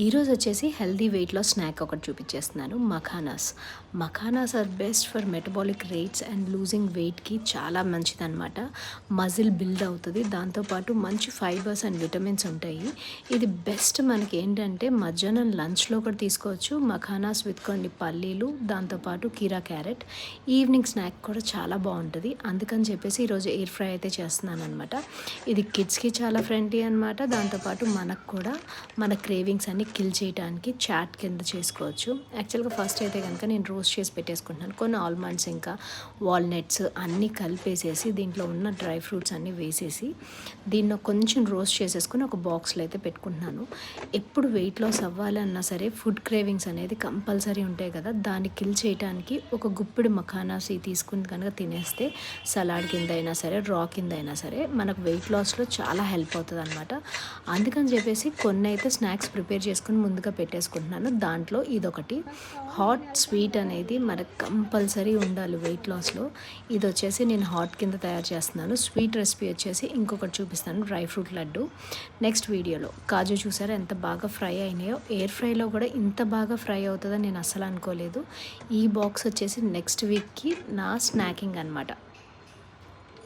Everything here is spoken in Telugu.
ఈరోజు వచ్చేసి హెల్దీ వెయిట్ లాస్ స్నాక్ ఒకటి చూపించేస్తున్నాను. Makhanas are best for metabolic rates and losing వెయిట్కి చాలా మంచిదన్నమాట. మజిల్ బిల్డ్ అవుతుంది, దాంతోపాటు మంచి ఫైబర్స్ అండ్ విటమిన్స్ ఉంటాయి. ఇది బెస్ట్ మనకి ఏంటంటే మధ్యాహ్నం లంచ్లో కూడా తీసుకోవచ్చు. మఖానాస్ విత్ కొన్ని పల్లీలు, దాంతోపాటు కీరా క్యారెట్. ఈవినింగ్ స్నాక్ కూడా చాలా బాగుంటుంది. అందుకని చెప్పేసి ఈరోజు ఎయిర్ ఫ్రై అయితే చేస్తున్నాను అనమాట. ఇది కిడ్స్కి చాలా ఫ్రెండ్లీ అనమాట. దాంతోపాటు మనకు కూడా మన క్రేవింగ్స్ అన్ని కిల్ చేయడానికి చాట్ కింద చేసుకోవచ్చు. యాక్చువల్గా ఫస్ట్ అయితే కనుక నేను రోస్ట్ చేసి పెట్టేసుకుంటున్నాను. కొన్ని ఆల్మండ్స్ ఇంకా వాల్నట్స్ అన్నీ కలిపేసేసి దీంట్లో ఉన్న డ్రై ఫ్రూట్స్ అన్నీ వేసేసి దీన్ని కొంచెం రోస్ట్ చేసేసుకుని ఒక బాక్స్లో అయితే పెట్టుకుంటున్నాను. ఎప్పుడు వెయిట్ లాస్ అవ్వాలన్నా సరే ఫుడ్ క్రేవింగ్స్ అనేది కంపల్సరీ ఉంటాయి కదా, దాన్ని కిల్ చేయడానికి ఒక గుప్పిడి మఖానాస్ తీసుకుని కనుక తినేస్తే సలాడ్ కింద అయినా సరే రా కింద అయినా సరే మనకు వెయిట్ లాస్లో చాలా హెల్ప్ అవుతుంది అనమాట. అందుకని చెప్పేసి కొన్ని అయితే స్నాక్స్ ప్రిపేర్ చేసుకుని ముందుగా పెట్టేసుకుంటున్నాను. దాంట్లో ఇదొకటి. హాట్ స్వీట్ అనేది మనకు కంపల్సరీ ఉండాలి వెయిట్ లాస్లో. ఇది వచ్చేసి నేను హాట్ కింద తయారు చేస్తున్నాను. స్వీట్ రెసిపీ వచ్చేసి ఇంకొకటి చూపిస్తాను, డ్రై ఫ్రూట్ లడ్డు. నెక్స్ట్ వీడియోలో కాజు చూసారా ఎంత బాగా ఫ్రై అయినాయో. ఎయిర్ ఫ్రైలో కూడా ఇంత బాగా ఫ్రై అవుతుందని నేను అస్సలు అనుకోలేదు. ఈ బాక్స్ వచ్చేసి నెక్స్ట్ వీక్కి నా స్నాకింగ్ అనమాట.